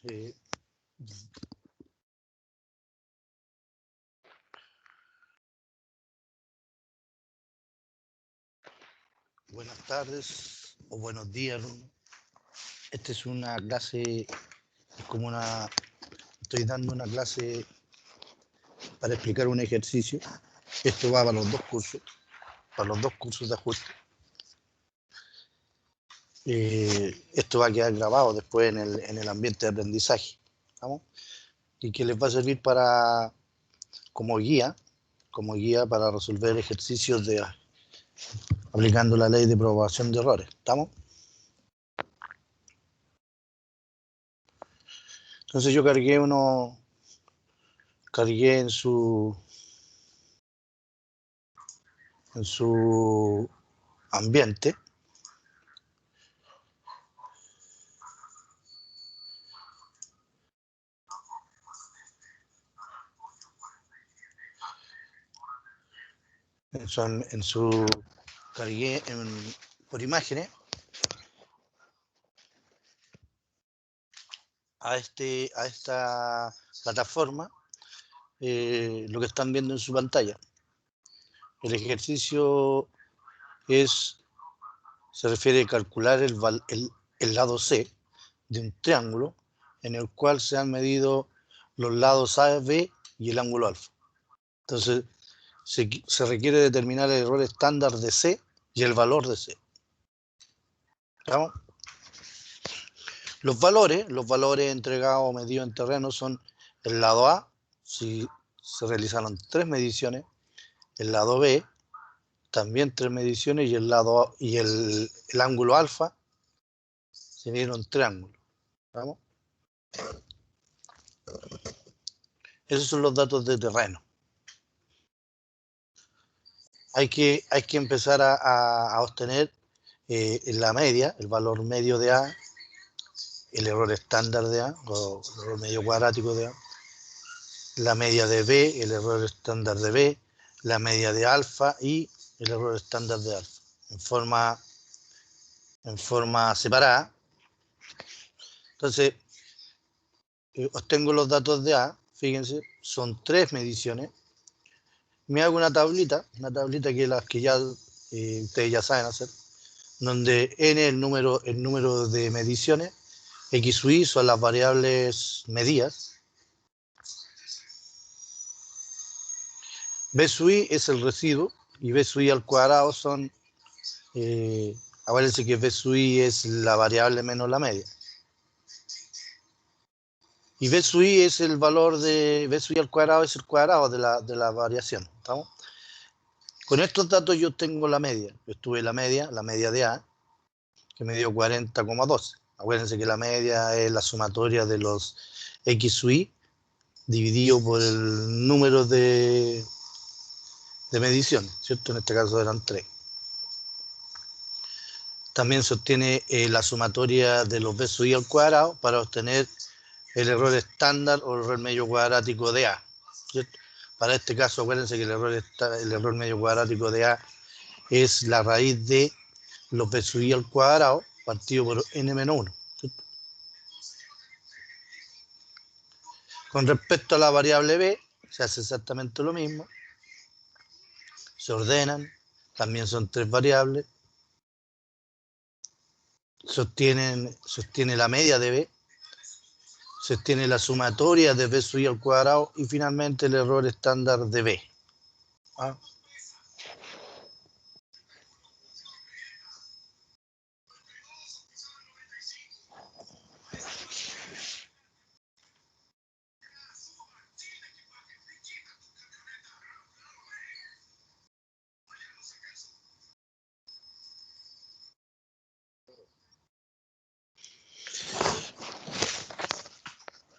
Eh, buenas tardes o buenos días. Esta es una clase, es como una, estoy dando una clase para explicar un ejercicio. Esto va para los dos cursos de ajuste. Esto va a quedar grabado después en el ambiente de aprendizaje, ¿vamos? Y que les va a servir como guía para resolver ejercicios aplicando la ley de propagación de errores, ¿estamos? Entonces yo cargué en su ambiente. Cargué por imágenes a esta plataforma lo que están viendo en su pantalla. El ejercicio se refiere a calcular el lado C de un triángulo en el cual se han medido los lados A, B y el ángulo alfa. Entonces, se requiere determinar el error estándar de C y el valor de C. ¿Vamos? Los valores entregados o medidos en terreno son el lado A, si se realizaron 3 mediciones, el lado B, también 3 mediciones, y el lado y el ángulo alfa, se midieron 3 ángulos. ¿Vamos? Esos son los datos de terreno. Hay que empezar a obtener la media, el valor medio de A, el error estándar de A, o el error medio cuadrático de A, la media de B, el error estándar de B, la media de alfa y el error estándar de alfa, en forma separada. Entonces, obtengo los datos de A, fíjense, son 3 mediciones. Me hago una tablita que las que ya ustedes ya saben hacer, donde n es el número de mediciones, x sub y son las variables medidas, b sub y es el residuo, y b sub y al cuadrado son, acuérdense que b sub y es la variable menos la media. Y b sub i es el valor de b sub i al cuadrado, es el cuadrado de la variación. ¿Estamos? Con estos datos yo tengo la media. Yo estuve la media de A, que me dio 40,12. Acuérdense que la media es la sumatoria de los x sub i dividido por el número de mediciones, ¿cierto? En este caso eran 3. También se obtiene la sumatoria de los b sub i al cuadrado para obtener el error estándar o el error medio cuadrático de A, ¿cierto? Para este caso, acuérdense que el error medio cuadrático de A es la raíz de los b sub i al cuadrado partido por n-1, ¿cierto? Con respecto a la variable B, se hace exactamente lo mismo. Se ordenan, también son 3 variables. Se obtiene la media de B, se obtiene la sumatoria de b sub i al cuadrado y finalmente el error estándar de B. ¿Ah?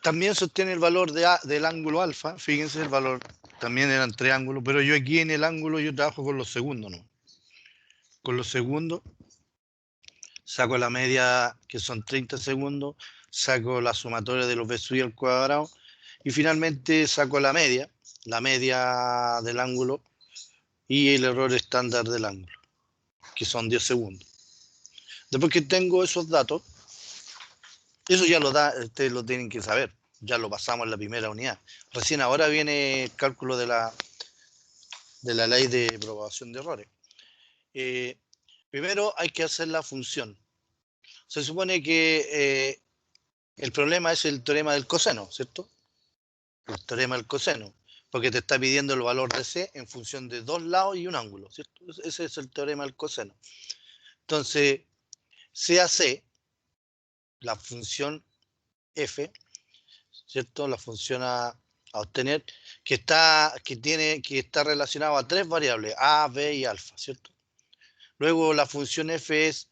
También se obtiene el valor del ángulo alfa. Fíjense, el valor también eran 3 ángulos, pero yo aquí en el ángulo yo trabajo con los segundos, ¿no? Con los segundos saco la media, que son 30 segundos, saco la sumatoria de los b sub i al cuadrado y finalmente saco la media del ángulo y el error estándar del ángulo, que son 10 segundos. Después que tengo esos datos, Eso ya lo da, ustedes lo tienen que saber. Ya lo pasamos en la primera unidad. Recién ahora viene el cálculo de la ley de propagación de errores. Primero hay que hacer la función. Se supone que el problema es el teorema del coseno, ¿cierto? El teorema del coseno, porque te está pidiendo el valor de C en función de dos lados y un ángulo, ¿cierto? Ese es el teorema del coseno. Entonces, CAC, la función F, ¿cierto? La función a obtener, que está relacionado a tres variables, A, B y alfa, ¿cierto? Luego la función F es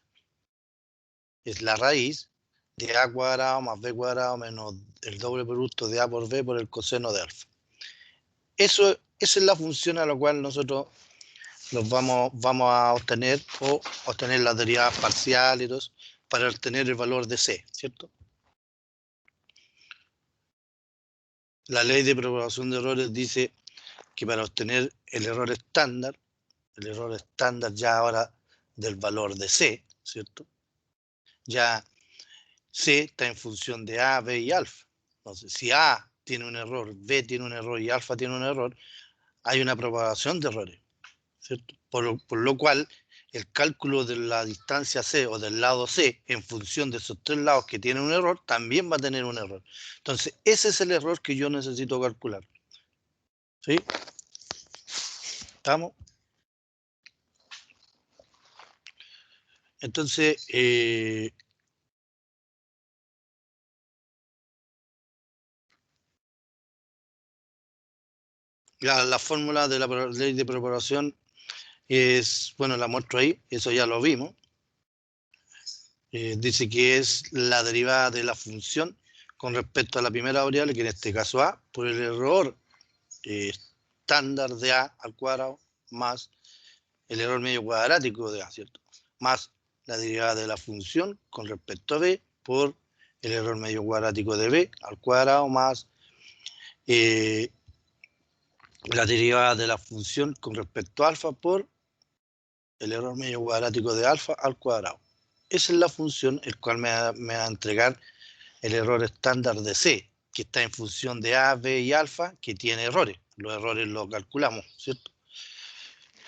la raíz de A cuadrado más B cuadrado menos el doble producto de A por B por el coseno de alfa. Esa es la función a la cual nosotros vamos a obtener o obtener las derivadas parciales para obtener el valor de C, ¿cierto? La ley de propagación de errores dice que para obtener el error estándar ya ahora del valor de C, ¿cierto? Ya C está en función de A, B y alfa. Entonces, si A tiene un error, B tiene un error y alfa tiene un error, hay una propagación de errores, ¿cierto? Por lo cual, el cálculo de la distancia C o del lado C en función de esos tres lados que tienen un error, también va a tener un error. Entonces, ese es el error que yo necesito calcular. ¿Sí? ¿Estamos? Entonces, la fórmula de la ley de propagación es, bueno, la muestro ahí, eso ya lo vimos. Dice que es la derivada de la función con respecto a la primera variable, que en este caso A, por el error estándar de A al cuadrado más el error medio cuadrático de A, ¿cierto? Más la derivada de la función con respecto a B por el error medio cuadrático de B al cuadrado más eh, la derivada de la función con respecto a alfa por el error medio cuadrático de alfa al cuadrado. Esa es la función el cual me va a entregar el error estándar de C, que está en función de A, B y alfa, que tiene errores. Los errores los calculamos, ¿cierto?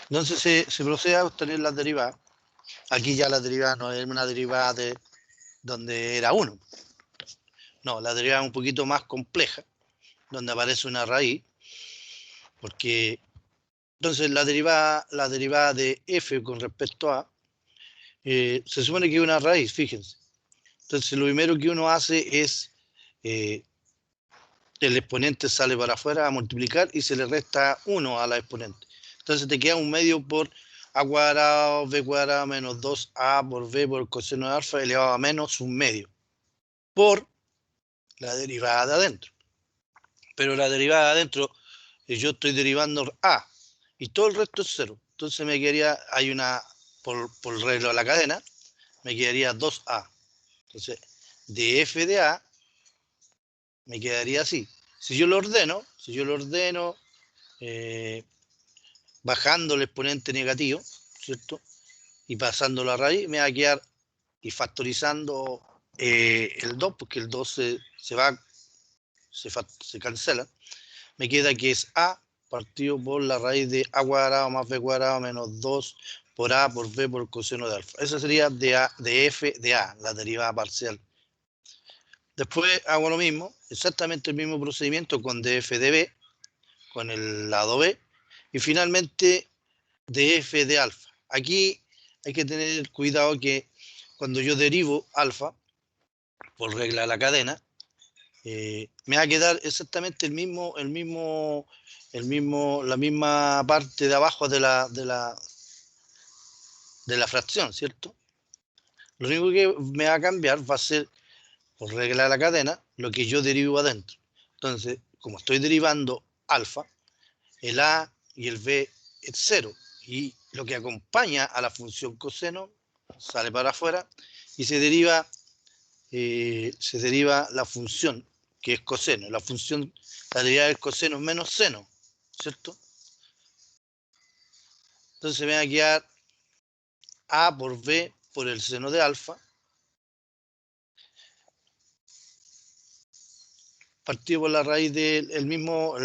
Entonces se procede a obtener las derivadas. Aquí ya la derivada no es una derivada de donde era 1. No, la derivada es un poquito más compleja, donde aparece una raíz, porque entonces la derivada de f con respecto a, se supone que es una raíz, fíjense. Entonces lo primero que uno hace es, el exponente sale para afuera a multiplicar y se le resta 1 a la exponente. Entonces te queda un medio por a cuadrado, b cuadrado menos 2a por b por el coseno de alfa elevado a menos un medio por la derivada de adentro. Pero la derivada de adentro, yo estoy derivando a y todo el resto es 0. Entonces me quedaría, hay una, por el reglo de la cadena, me quedaría 2a. Entonces, de f de a, me quedaría así. Si yo lo ordeno bajando el exponente negativo, ¿cierto? Y pasando la raíz, me va a quedar, y factorizando el 2, porque el 2 se va, se cancela, me queda que es a partido por la raíz de a cuadrado más b cuadrado menos 2 por a por b por coseno de alfa. Esa sería de f de a, la derivada parcial. Después hago lo mismo, exactamente el mismo procedimiento con df de b, con el lado b, y finalmente df de alfa. Aquí hay que tener cuidado que cuando yo derivo alfa, por regla de la cadena, me va a quedar exactamente la misma parte de abajo de la fracción, ¿cierto? Lo único que me va a cambiar va a ser, por regla de la cadena, lo que yo derivo adentro. Entonces, como estoy derivando alfa, el a y el b es 0. Y lo que acompaña a la función coseno sale para afuera y se deriva la función, que es coseno. La derivada del coseno es menos seno, ¿cierto? Entonces me va a quedar a por b por el seno de alfa partido por la raíz del el mismo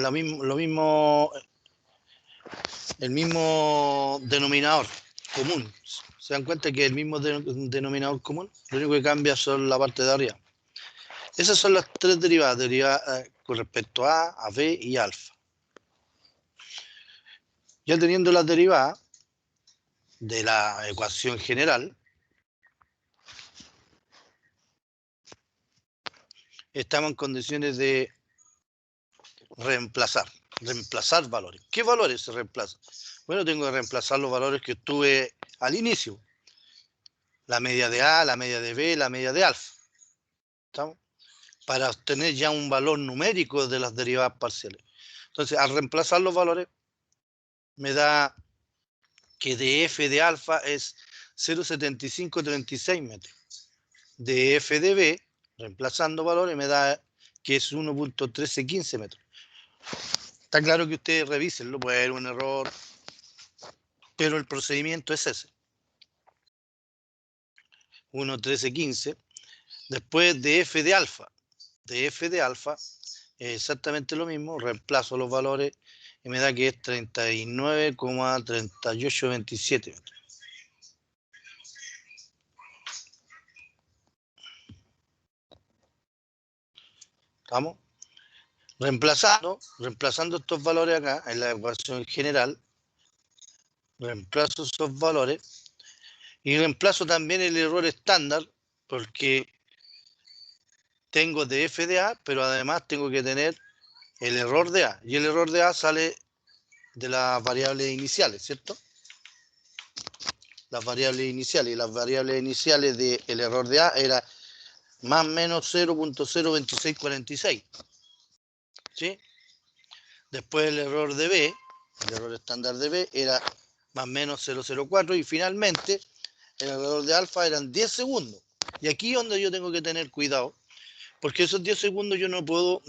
denominador común. ¿Se dan cuenta que es el mismo denominador común? Lo único que cambia son la parte de arriba. Esas son las tres derivadas con respecto a B y alfa. Ya teniendo las derivadas de la ecuación general, estamos en condiciones de reemplazar valores. ¿Qué valores se reemplazan? Bueno, tengo que reemplazar los valores que obtuve al inicio. La media de A, la media de B, la media de alfa. ¿Estamos? Para obtener ya un valor numérico de las derivadas parciales. Entonces, al reemplazar los valores, me da que de f de alfa es 0,7536 metros. De f de B, reemplazando valores, me da que es 1,1315 metros. Está claro que ustedes revísenlo, puede haber un error, pero el procedimiento es ese. 1,1315. Después de f de alfa. De f de alfa es exactamente lo mismo, reemplazo los valores y me da que es 39,3827 metros. ¿Estamos? Reemplazando estos valores acá en la ecuación general, reemplazo esos valores y reemplazo también el error estándar porque tengo de f de A, pero además tengo que tener el error de A. Y el error de A sale de las variables iniciales, ¿cierto? Las variables iniciales. Y las variables iniciales del error de A era más o menos 0,02646. ¿Sí? Después el error de B, el error estándar de B, era más o menos 0,04 y finalmente el error de alfa eran 10 segundos. Y aquí es donde yo tengo que tener cuidado, porque esos 10 segundos yo no puedo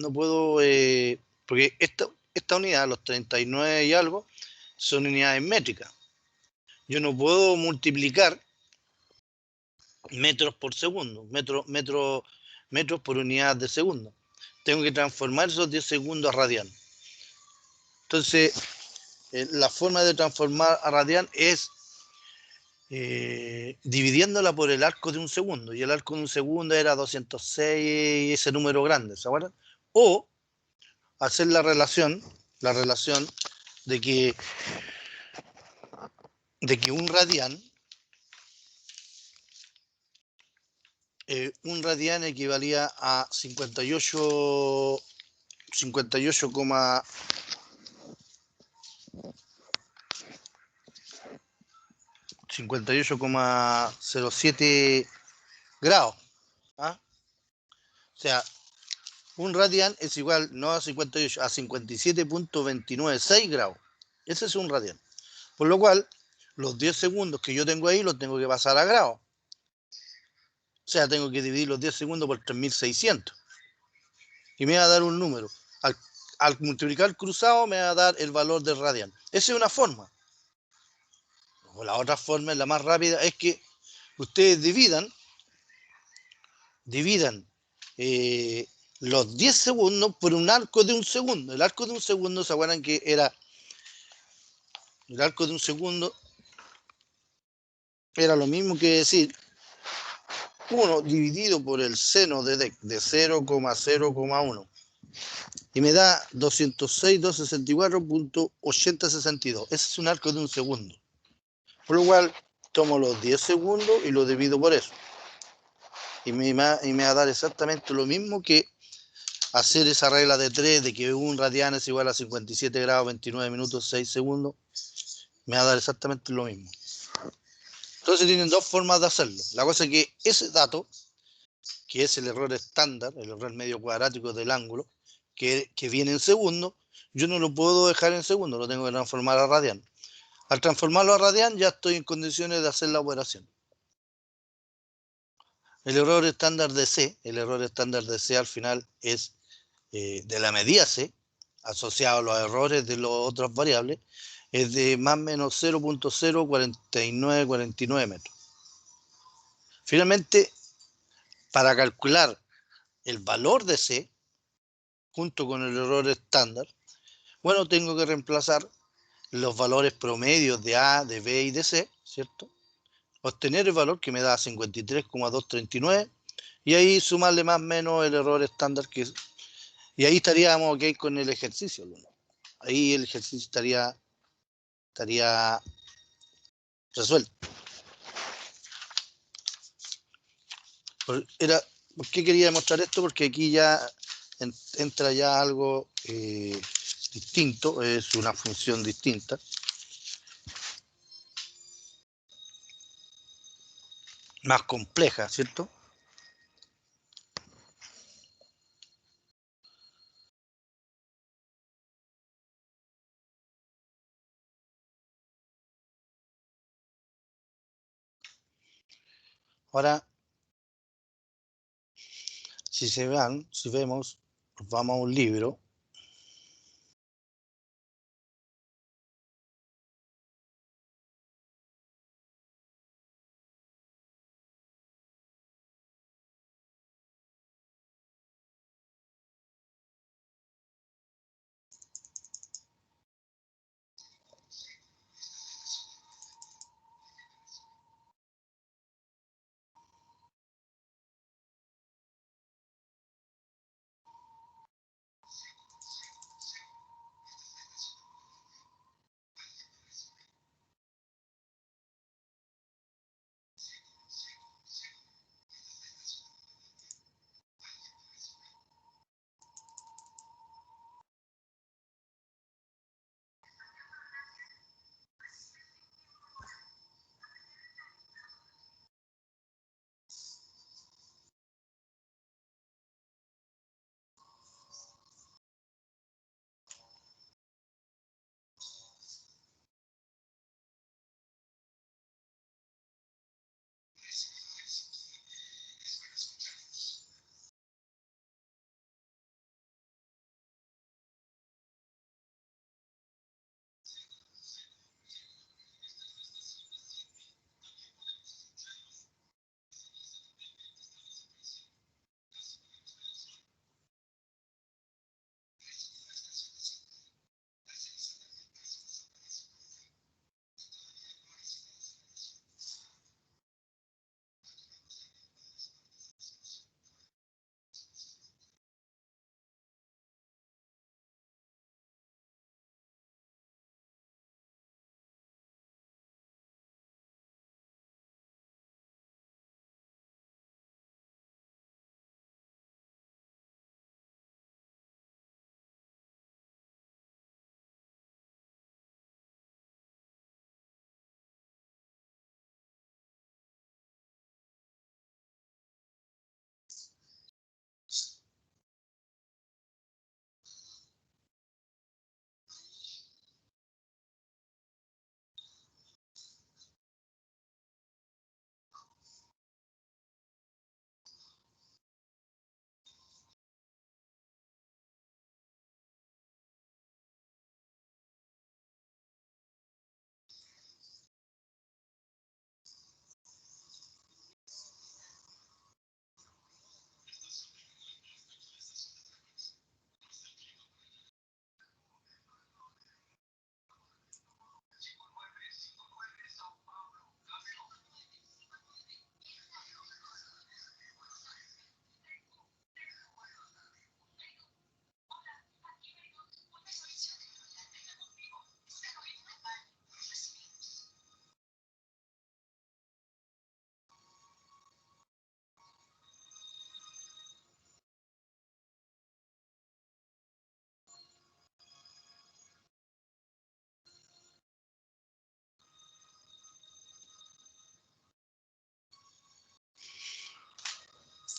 porque esta unidad, los 39 y algo, son unidades métricas. Yo no puedo multiplicar metros por segundo, metros por unidad de segundo. Tengo que transformar esos 10 segundos a radian. Entonces, la forma de transformar a radian es dividiéndola por el arco de un segundo. Y el arco de un segundo era 206, ese número grande, ¿se acuerdan? O hacer la relación de que un radian equivalía a 58,07 grados. ¿Ah? O sea, un radian es igual no a 58, a 57,296 grados. Ese es un radian. Por lo cual, los 10 segundos que yo tengo ahí los tengo que pasar a grados. O sea, tengo que dividir los 10 segundos por 3600. Y me va a dar un número. Al multiplicar cruzado me va a dar el valor del radian. Esa es una forma. O la otra forma, la más rápida, es que ustedes dividan los 10 segundos por un arco de un segundo. El arco de un segundo, ¿se acuerdan que era? El arco de un segundo era lo mismo que decir 1 dividido por el seno de 0,0,1. Y me da 206,264,8062. Ese es un arco de un segundo. Por lo cual, tomo los 10 segundos y lo divido por eso. Y me va a dar exactamente lo mismo que hacer esa regla de 3 de que un radian es igual a 57 grados, 29 minutos, 6 segundos. Me va a dar exactamente lo mismo. Entonces tienen dos formas de hacerlo. La cosa es que ese dato, que es el error estándar, el error medio cuadrático del ángulo, que viene en segundo, yo no lo puedo dejar en segundo, lo tengo que transformar a radian. Al transformarlo a radian ya estoy en condiciones de hacer la operación. El error estándar de C al final es de la medida C, asociado a los errores de las otras variables, es de más o menos 0,04949 metros. Finalmente, para calcular el valor de C, junto con el error estándar, bueno, tengo que reemplazar los valores promedios de A, de B y de C, ¿cierto? Obtener el valor que me da 53,239 y ahí sumarle más o menos el error estándar y ahí estaríamos ok con el ejercicio. Ahí el ejercicio estaría resuelto. ¿Por qué quería demostrar esto? Porque aquí ya entra ya algo distinto, es una función distinta. Más compleja, ¿cierto? Ahora, si vemos, vamos a un libro.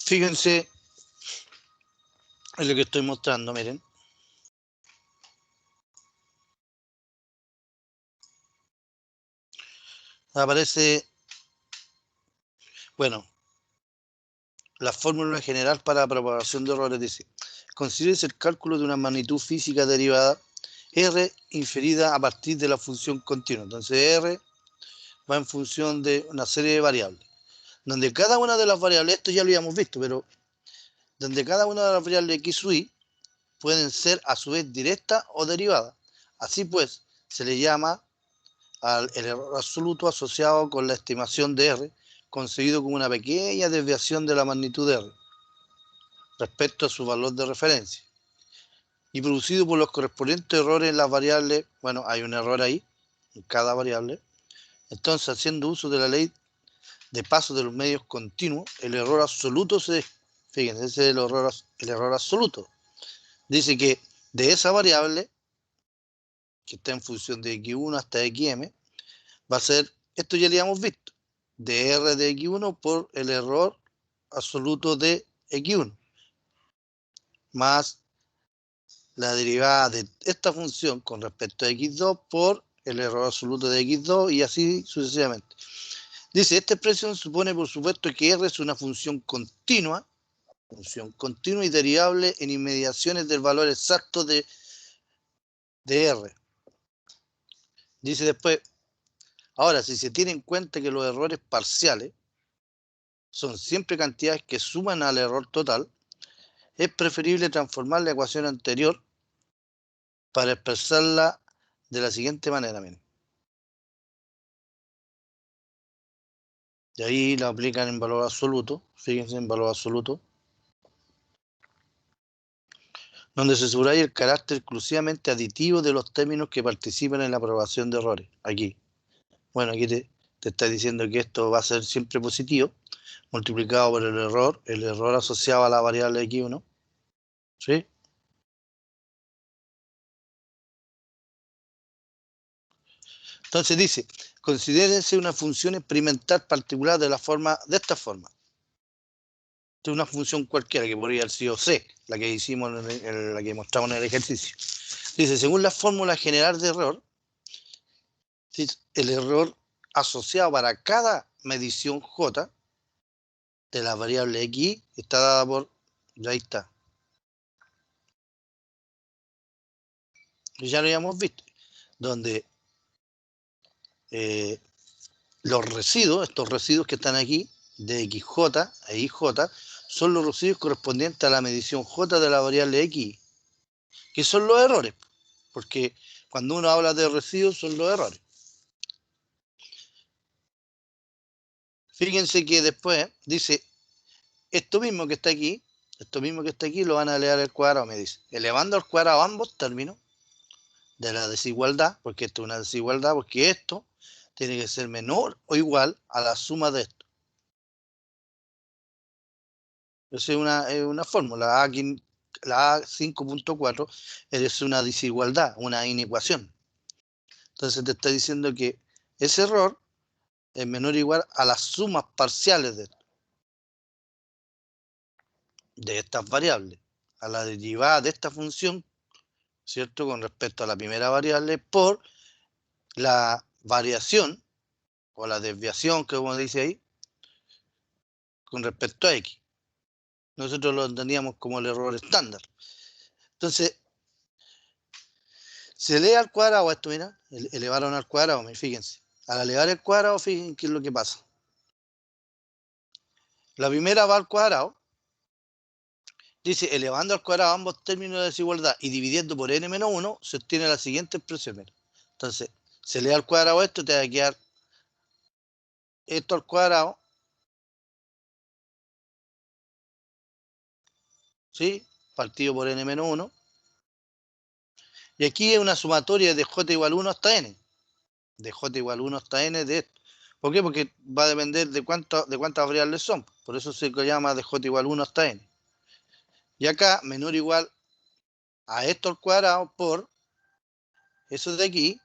Fíjense en lo que estoy mostrando, miren. Aparece, bueno, la fórmula general para la propagación de errores dice: considérese el cálculo de una magnitud física derivada R inferida a partir de la función continua. Entonces R va en función de una serie de variables, donde cada una de las variables, esto ya lo habíamos visto, pero donde cada una de las variables x sub y pueden ser a su vez directas o derivadas. Así pues, se le llama el error absoluto asociado con la estimación de R, conseguido como una pequeña desviación de la magnitud de R respecto a su valor de referencia, y producido por los correspondientes errores en las variables. Bueno, hay un error ahí, en cada variable. Entonces, haciendo uso de la ley de paso de los medios continuos, el error absoluto fíjense, ese es el error absoluto. Dice que de esa variable, que está en función de x1 hasta xm, va a ser, esto ya lo habíamos visto, de R de x1 por el error absoluto de x1, más la derivada de esta función con respecto a x2 por el error absoluto de x2 y así sucesivamente. Dice, esta expresión supone por supuesto que R es una función continua y derivable en inmediaciones del valor exacto de R. Dice después, ahora, si se tiene en cuenta que los errores parciales son siempre cantidades que suman al error total, es preferible transformar la ecuación anterior para expresarla de la siguiente manera. Miren. Y ahí la aplican en valor absoluto, fíjense en valor absoluto, donde se subraya el carácter exclusivamente aditivo de los términos que participan en la aprobación de errores. Aquí. Bueno, aquí te está diciendo que esto va a ser siempre positivo, multiplicado por el error asociado a la variable x1. ¿Sí? Entonces dice, considérense una función experimental particular de esta forma. De una función cualquiera, que podría haber sido C, la que hicimos, la que mostramos en el ejercicio. Dice, según la fórmula general de error, el error asociado para cada medición J de la variable X está dada por, ahí está. Ya lo habíamos visto, donde los residuos, estos residuos que están aquí, de XJ e IJ, son los residuos correspondientes a la medición J de la variable X, que son los errores, porque cuando uno habla de residuos son los errores. Fíjense que después dice, esto mismo que está aquí lo van a elevar al cuadrado, me dice, elevando al cuadrado ambos términos de la desigualdad, porque esto es una desigualdad, porque esto tiene que ser menor o igual a la suma de esto. Esa es una fórmula. La A5.4 es una desigualdad, una inecuación. Entonces te está diciendo que ese error es menor o igual a las sumas parciales de estas variables, a la derivada de esta función, ¿cierto? Con respecto a la primera variable por la variación o la desviación, que como dice ahí, con respecto a x. Nosotros lo entendíamos como el error estándar. Entonces, se eleva al cuadrado esto, mira, elevaron al cuadrado, fíjense. Al elevar el cuadrado, fíjense qué es lo que pasa. La primera va al cuadrado, dice, elevando al cuadrado ambos términos de desigualdad y dividiendo por n-1, se obtiene la siguiente expresión. Mira. Entonces, se eleva al cuadrado esto, te va a quedar esto al cuadrado, ¿sí? Partido por n-1. Y aquí es una sumatoria de j igual 1 hasta n. De j igual 1 hasta n de esto. ¿Por qué? Porque va a depender de cuántas variables son. Por eso se llama de j igual 1 hasta n. Y acá, menor o igual a esto al cuadrado por eso de aquí,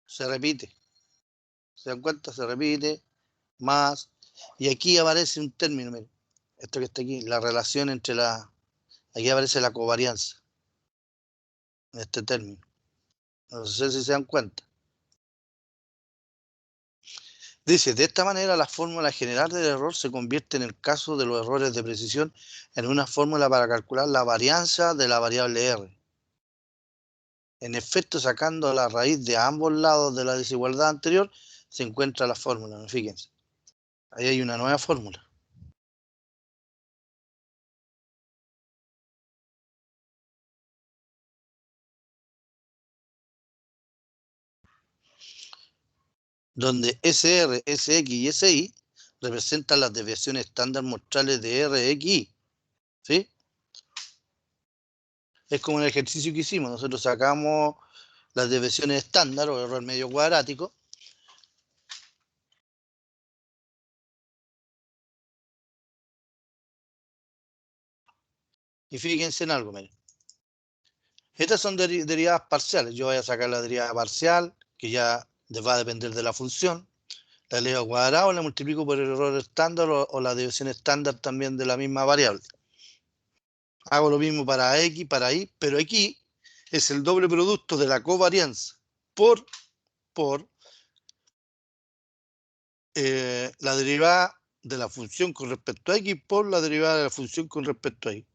se repite. ¿Se dan cuenta? Se repite, más. Y aquí aparece un término, miren. Esto que está aquí, la relación entre aquí aparece la covarianza. En este término. No sé si se dan cuenta. Dice, de esta manera la fórmula general del error se convierte en el caso de los errores de precisión en una fórmula para calcular la varianza de la variable R. En efecto, sacando la raíz de ambos lados de la desigualdad anterior, se encuentra la fórmula, fíjense. Ahí hay una nueva fórmula. donde SR, SX y SI representan las desviaciones estándar mostrales de R, X, Y. ¿Sí? Es como el ejercicio que hicimos. Nosotros sacamos las desviaciones estándar o error medio cuadrático. Y fíjense en algo, miren. Estas son derivadas parciales. Yo voy a sacar la derivada parcial, que ya va a depender de la función. La elevo al cuadrado, la multiplico por el error estándar o la desviación estándar también de la misma variable. Hago lo mismo para X, para Y, pero aquí es el doble producto de la covarianza por la derivada de la función con respecto a X por la derivada de la función con respecto a Y.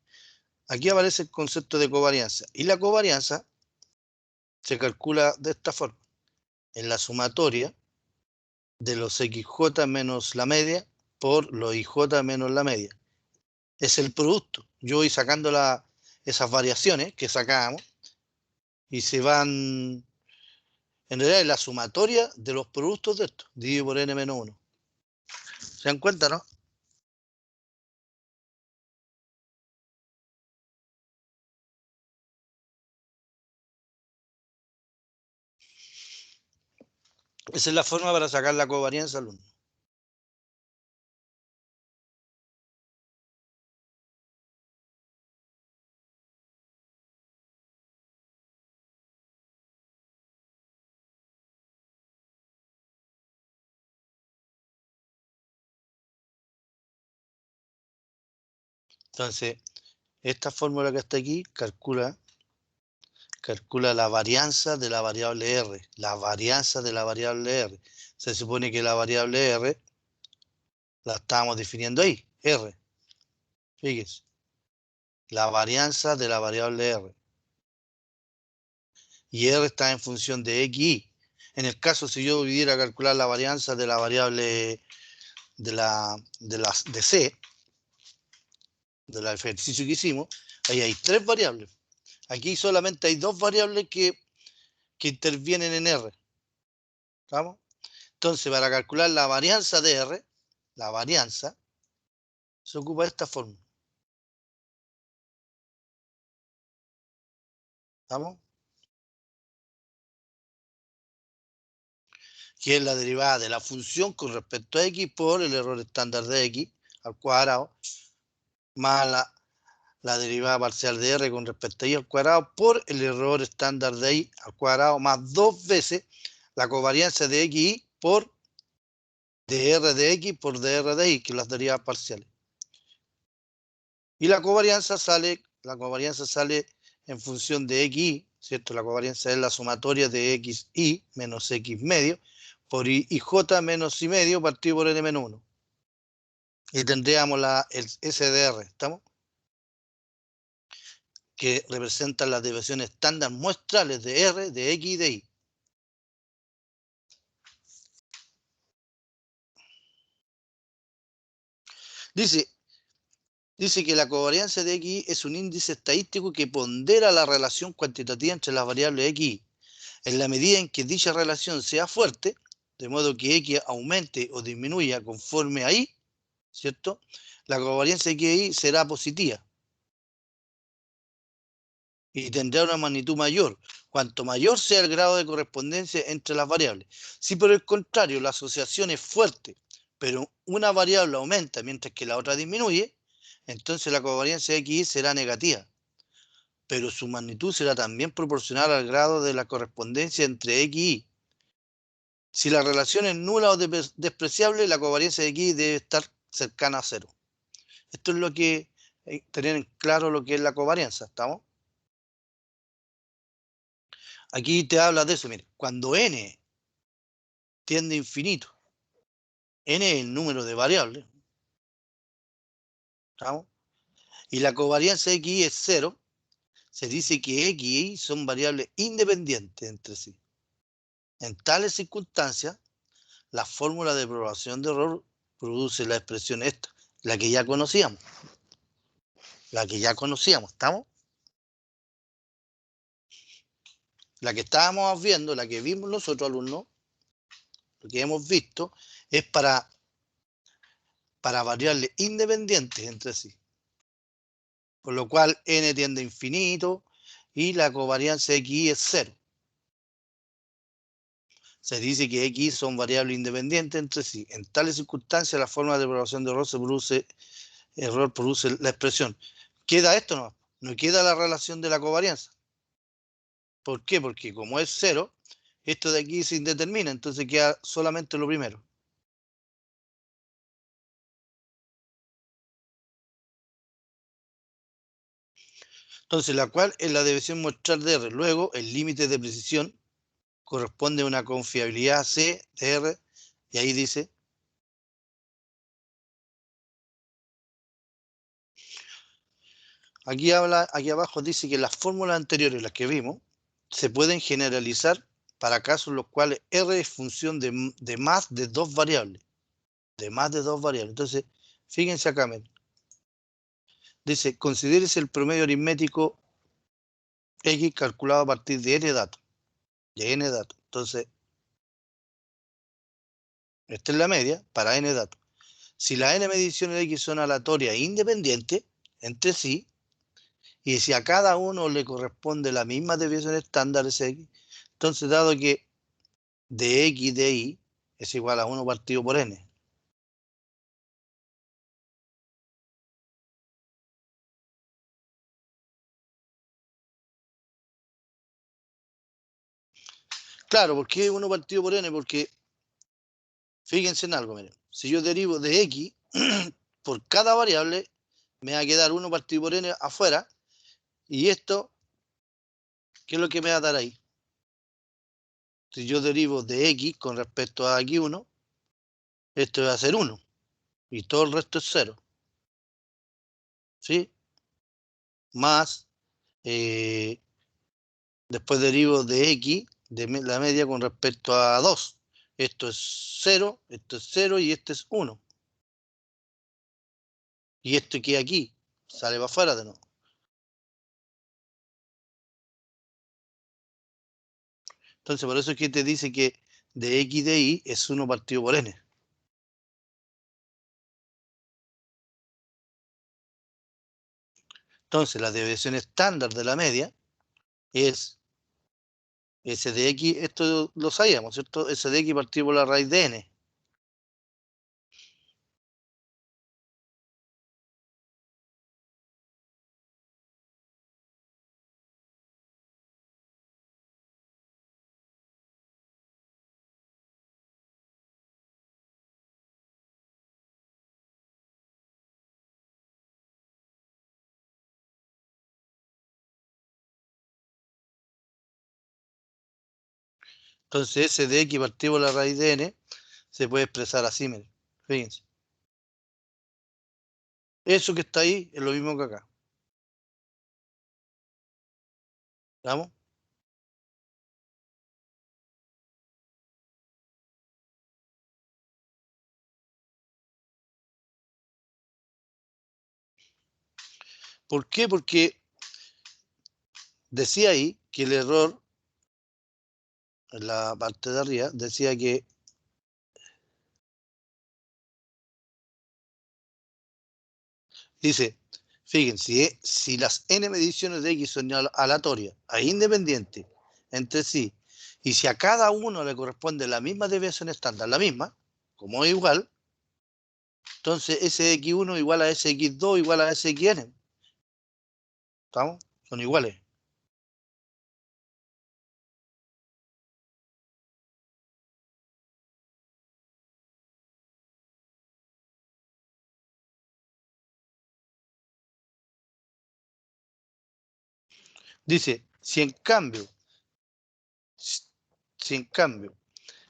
Aquí aparece el concepto de covarianza. Y la covarianza se calcula de esta forma. En la sumatoria de los XJ menos la media por los IJ menos la media. Es el producto. Yo voy sacando esas variaciones que sacamos y se van, en realidad es la sumatoria de los productos de esto, dividido por n menos 1. ¿Se dan cuenta, no? Esa es la forma para sacar la covarianza al 1. Entonces, esta fórmula que está aquí calcula la varianza de la variable R. La varianza de la variable R. Se supone que la variable R la estábamos definiendo ahí, R. Fíjense. La varianza de la variable R. Y R está en función de X, Y. En el caso, si yo pudiera calcular la varianza de la variable de C, del ejercicio que hicimos, ahí hay 3 variables. Aquí solamente hay 2 variables que intervienen en R. ¿Estamos? Entonces, para calcular la varianza de R, la varianza, se ocupa de esta fórmula. ¿Estamos? Que es la derivada de la función con respecto a X por el error estándar de X al cuadrado, más la derivada parcial de R con respecto a Y al cuadrado por el error estándar de Y al cuadrado, más 2 veces la covarianza de XY por dr de X por dr de Y, que son las derivadas parciales. Y la covarianza sale en función de XY, ¿cierto? La covarianza es la sumatoria de XY menos X medio por IJ menos Y medio partido por N menos 1. Y tendríamos el SDR, ¿estamos? Que representan las desviaciones estándar muestrales de R, de X y de Y. Dice que la covarianza de X es un índice estadístico que pondera la relación cuantitativa entre las variables X y Y. En la medida en que dicha relación sea fuerte, de modo que X aumente o disminuya conforme a Y, ¿cierto? La covarianza X y Y será positiva y tendrá una magnitud mayor, cuanto mayor sea el grado de correspondencia entre las variables. Si por el contrario la asociación es fuerte, pero una variable aumenta mientras que la otra disminuye, entonces la covarianza X y Y será negativa, pero su magnitud será también proporcional al grado de la correspondencia entre X y Y. Si la relación es nula o despreciable, la covarianza de X debe estar cercana a 0. Esto es lo que tener claro lo que es la covarianza, ¿estamos? Aquí te habla de eso, mire, cuando n tiende a infinito, n es el número de variables, ¿estamos? Y la covarianza de X es 0, se dice que X y Y son variables independientes entre sí. En tales circunstancias, la fórmula de propagación de error produce la expresión esta, la que ya conocíamos. ¿Estamos? La que estábamos viendo, la que vimos nosotros, alumnos, lo que hemos visto, es para variables independientes entre sí. Por lo cual n tiende a infinito y la covarianza de x es 0. Se dice que x son variables independientes entre sí. En tales circunstancias, la forma de propagación de error produce la expresión. Queda esto no, no queda la relación de la covarianza. ¿Por qué? Porque como es 0, esto de aquí se indetermina, entonces queda solamente lo primero. Entonces, la cual es la deviación muestral de R. Luego, el límite de precisión corresponde a una confiabilidad C de R, y ahí dice, aquí abajo dice que las fórmulas anteriores, las que vimos, se pueden generalizar para casos en los cuales R es función de más de dos variables. De más de dos variables. Entonces, fíjense acá, dice, considérese el promedio aritmético X calculado a partir de n datos. De n datos. Entonces, esta es la media para n datos. Si las n mediciones de X son aleatorias e independientes entre sí, y si a cada uno le corresponde la misma desviación estándar es X, entonces dado que de X de Y es igual a 1 partido por n. Claro, ¿por qué 1 partido por n? Porque fíjense en algo, miren. Si yo derivo de X por cada variable, me va a quedar 1 partido por n afuera, y esto, ¿qué es lo que me va a dar ahí? Si yo derivo de X con respecto a X1, esto va a ser 1, y todo el resto es 0. ¿Sí? Más, después derivo de X, de la media con respecto a 2. Esto es 0, esto es 0 y este es 1. Y esto que aquí sale para afuera de nuevo. Entonces, por eso es que te dice que de X de Y es 1 partido por n. Entonces, la desviación estándar de la media es S de X, esto lo sabíamos, ¿cierto? S de X partido por la raíz de n. Entonces, S de X partido por la raíz de n se puede expresar así, miren. Fíjense. Eso que está ahí es lo mismo que acá. ¿Vamos? ¿Por qué? Porque decía ahí que el error, en la parte de arriba, decía que dice, fíjense, si las n mediciones de X son aleatorias e independientes entre sí, y si a cada uno le corresponde la misma desviación estándar, la misma, como es igual, entonces SX1 igual a SX2 igual a SXN. ¿Estamos? Son iguales. Dice, si en cambio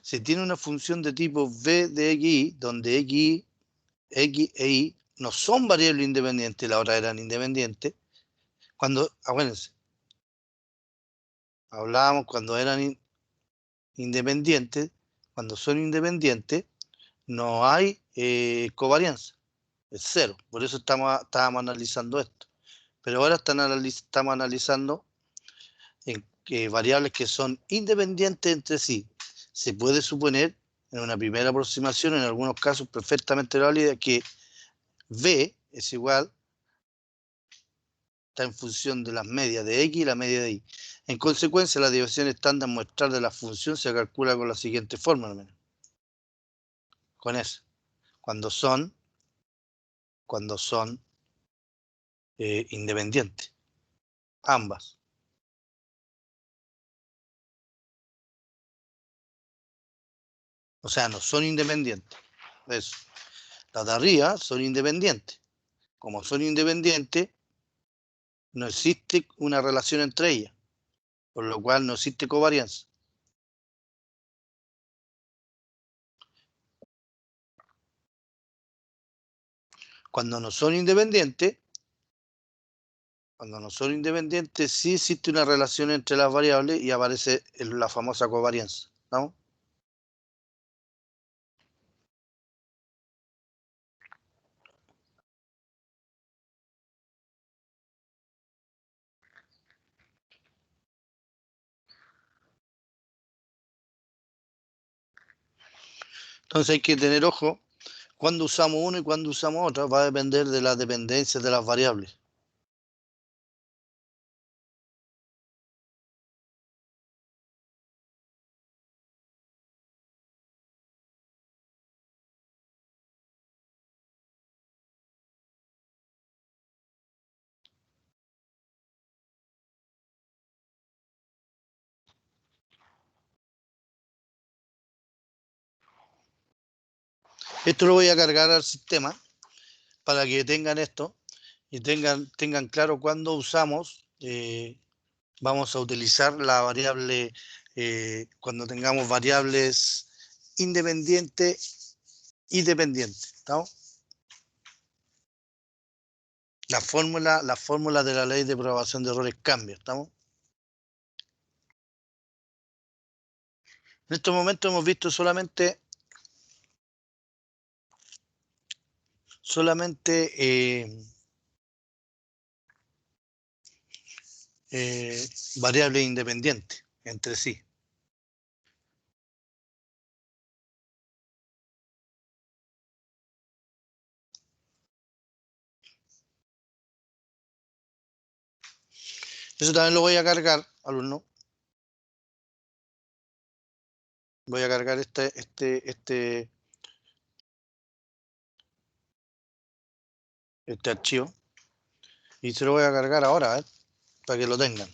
se tiene una función de tipo v de xy, donde x e y no son variables independientes, la otra eran independientes, cuando, acuérdense, hablábamos cuando eran independientes, cuando son independientes, no hay covarianza, es 0, por eso estábamos analizando esto. Pero ahora estamos analizando en variables que son independientes entre sí. Se puede suponer en una primera aproximación, en algunos casos perfectamente válida, que B es igual, está en función de las medias de X y la media de Y. En consecuencia, la desviación estándar muestral de la función se calcula con la siguiente forma, al menos. Con eso. Cuando son independientes. Ambas. O sea, no son independientes. Eso. Las de arriba son independientes. Como son independientes, no existe una relación entre ellas, por lo cual no existe covarianza. Cuando no son independientes, sí existe una relación entre las variables y aparece la famosa covarianza. ¿No? Entonces hay que tener ojo cuando usamos uno y cuando usamos otro. Va a depender de las dependencias de las variables. Esto lo voy a cargar al sistema para que tengan esto y tengan claro cuándo usamos, vamos a utilizar la variable, cuando tengamos variables independientes y dependientes. ¿Estamos? La fórmula de la ley de propagación de errores cambia. ¿Estamos? En estos momentos hemos visto solamente variables independientes entre sí. Eso también lo voy a cargar, alumno. Voy a cargar este archivo y se lo voy a cargar ahora, para que lo tengan.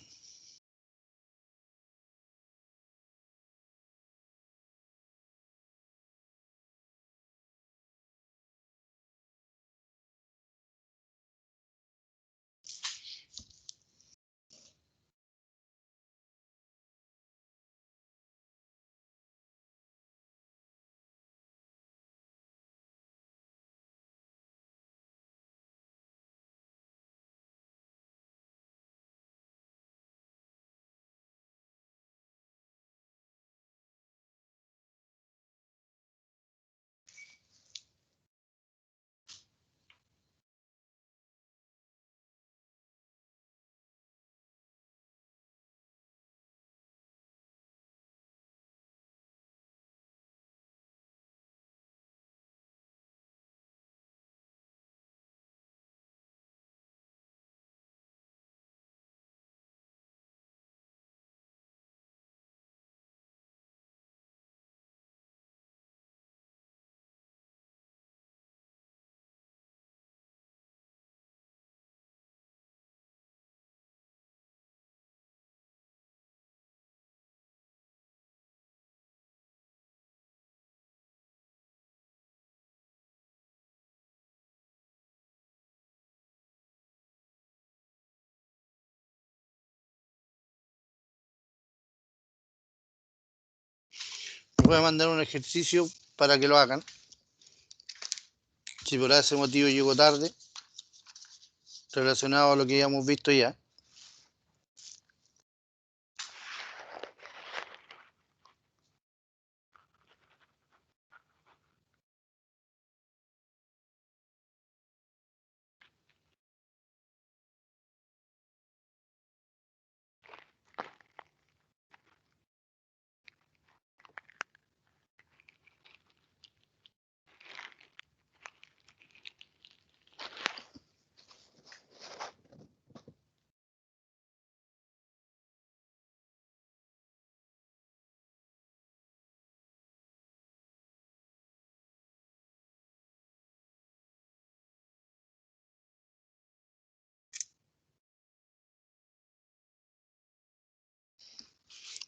Voy a mandar un ejercicio para que lo hagan. Si por ese motivo llego tarde, relacionado a lo que ya hemos visto ya.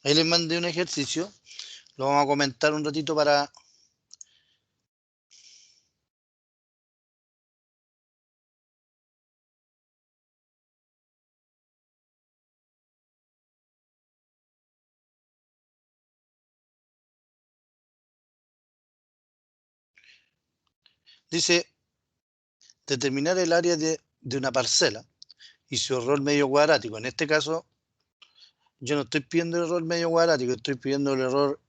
Ahí les mandé un ejercicio, lo vamos a comentar un ratito para... Dice, determinar el área de una parcela y su error medio cuadrático. En este caso, yo no estoy pidiendo el error medio cuadrático, estoy pidiendo el error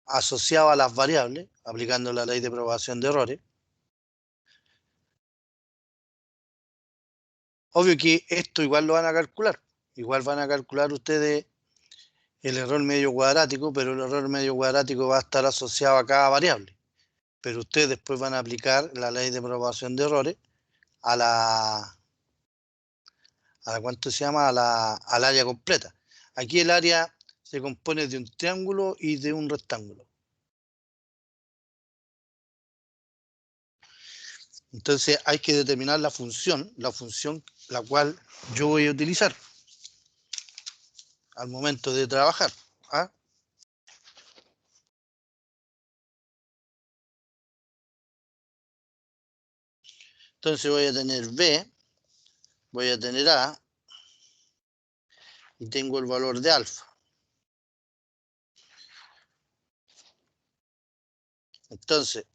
asociado a las variables, aplicando la ley de propagación de errores. Obvio que esto igual lo van a calcular. Igual van a calcular ustedes el error medio cuadrático, pero el error medio cuadrático va a estar asociado a cada variable. Pero ustedes después van a aplicar la ley de propagación de errores a la ¿cuánto se llama? Al área completa. Aquí el área se compone de un triángulo y de un rectángulo. Entonces hay que determinar la función la cual yo voy a utilizar al momento de trabajar. ¿Ah? Entonces voy a tener B, voy a tener A y tengo el valor de alfa. Entonces,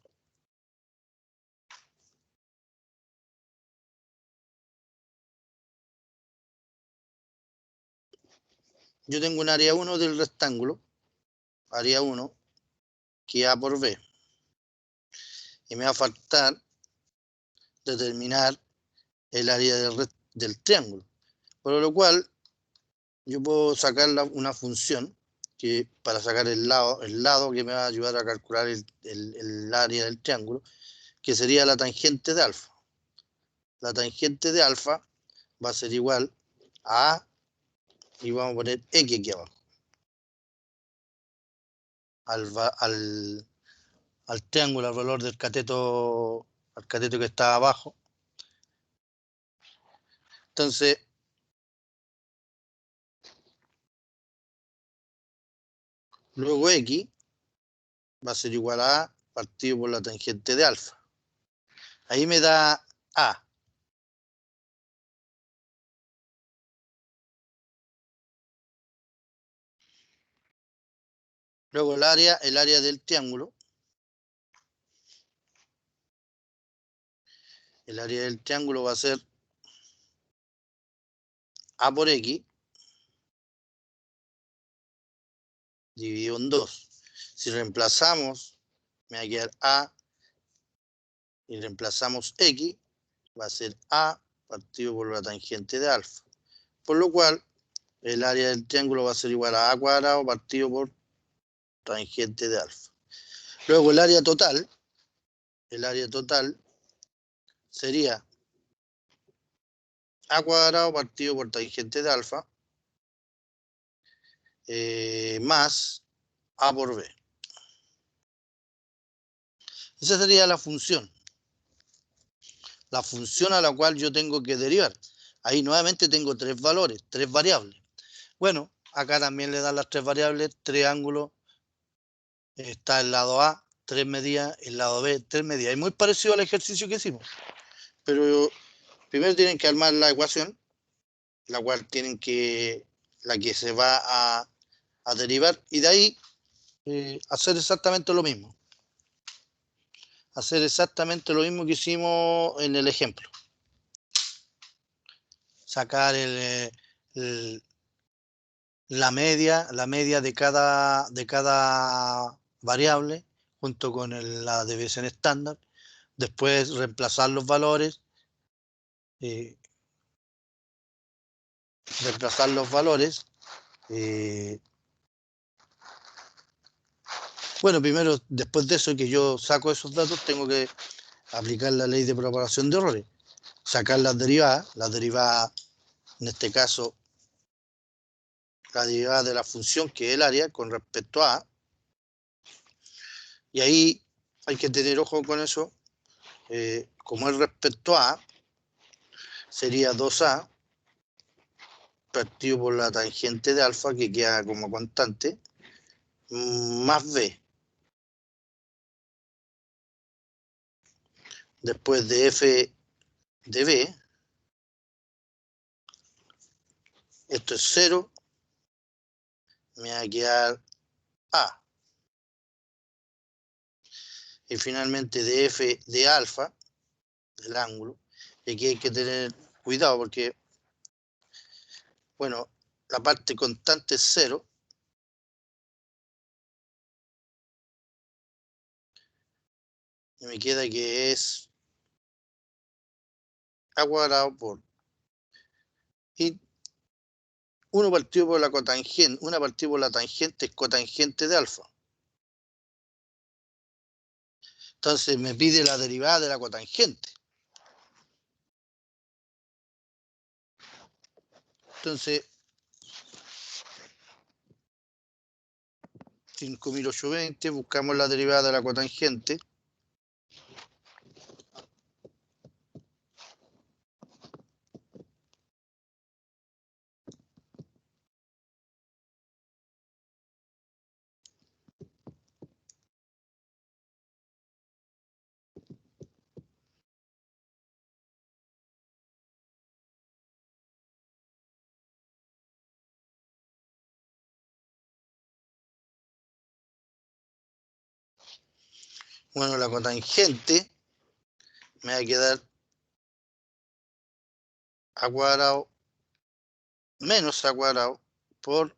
yo tengo un área 1 del rectángulo, área 1, que es A por B. Y me va a faltar determinar el área del triángulo. Por lo cual, yo puedo sacar una función que para sacar el lado que me va a ayudar a calcular el área del triángulo, que sería la tangente de alfa. La tangente de alfa va a ser igual a A y vamos a poner X aquí abajo. Al triángulo, al valor del cateto, al cateto que está abajo. Entonces, luego X va a ser igual a A partido por la tangente de alfa. Ahí me da A. Luego el área del triángulo. El área del triángulo va a ser A por X dividido en 2. Si reemplazamos, me va a quedar A y reemplazamos X, va a ser A partido por la tangente de alfa. Por lo cual, el área del triángulo va a ser igual a A cuadrado partido por tangente de alfa. Luego el área total sería A cuadrado partido por tangente de alfa más A por B. Esa sería la función a la cual yo tengo que derivar. Ahí nuevamente tengo tres valores, tres variables. Bueno, acá también le dan las tres variables, tres ángulos, está el lado A, tres medidas, el lado B, tres medidas. Es muy parecido al ejercicio que hicimos, pero primero tienen que armar la ecuación, la cual la que se va a derivar, y de ahí hacer exactamente lo mismo. Hacer exactamente lo mismo que hicimos en el ejemplo. Sacar la media de cada variable junto con la desviación estándar. Después reemplazar los valores. Eh, reemplazar los valores. Bueno, primero, después de eso que yo saco esos datos, tengo que aplicar la ley de propagación de errores. Sacar las derivadas, en este caso, la derivada de la función que es el área con respecto a A. Y ahí hay que tener ojo con eso. Como es respecto a A, sería 2A partido por la tangente de alfa, que queda como constante, más b. Después de f de b, esto es 0, me va a quedar a. Y finalmente de f de alfa, del ángulo, y aquí hay que tener cuidado porque, bueno, la parte constante es 0. Y me queda que es a cuadrado por... Y 1 partido por la cotangente, 1 partido por la tangente es cotangente de alfa. Entonces me pide la derivada de la cotangente. Entonces, 5.820, buscamos la derivada de la cotangente. Bueno, la cotangente me va a quedar a cuadrado menos a cuadrado por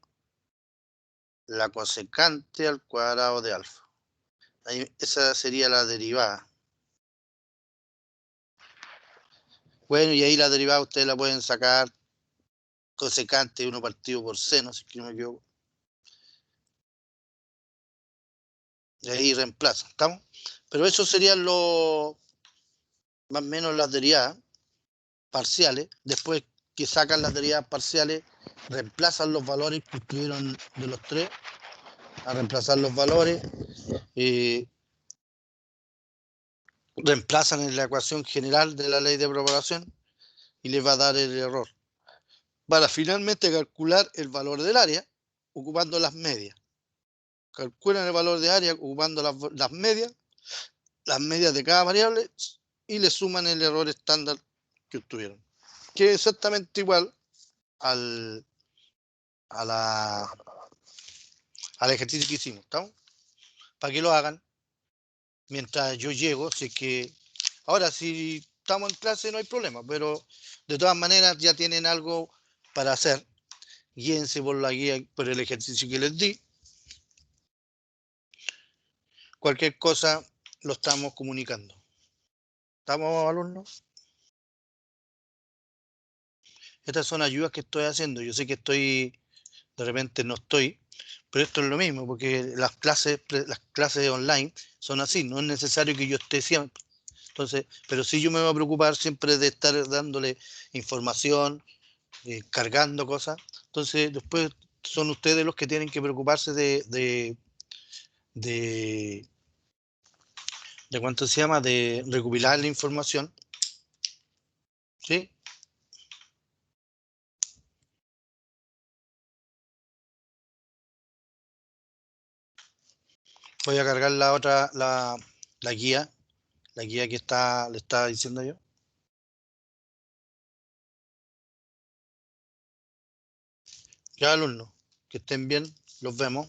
la cosecante al cuadrado de alfa. Ahí, esa sería la derivada. Bueno, y ahí la derivada ustedes la pueden sacar cosecante 1 partido por seno, si es que no me equivoco. Y ahí reemplaza, ¿estamos? Pero eso serían los más o menos las derivadas parciales. Después que sacan las derivadas parciales, reemplazan los valores que obtuvieron de los tres, a reemplazar los valores, reemplazan en la ecuación general de la ley de propagación y les va a dar el error. Para finalmente calcular el valor del área ocupando las medias. Calculan el valor de área ocupando las medias de cada variable y le suman el error estándar que obtuvieron, que es exactamente igual al, al ejercicio que hicimos, ¿estamos? Para que lo hagan mientras yo llego, si es que ahora si estamos en clase no hay problema, pero de todas maneras ya tienen algo para hacer. Guíense por la guía, por el ejercicio que les di. Cualquier cosa lo estamos comunicando. ¿Estamos, alumnos? Estas son ayudas que estoy haciendo. Yo sé que de repente no estoy, pero esto es lo mismo, porque las clases online son así, no es necesario que yo esté siempre. Entonces, pero sí yo me voy a preocupar siempre de estar dándole información, cargando cosas. Entonces, después son ustedes los que tienen que preocuparse de ¿cuánto se llama? De recopilar la información. ¿Sí? Voy a cargar la otra, la guía que le estaba diciendo yo. Ya, alumnos, que estén bien, los vemos.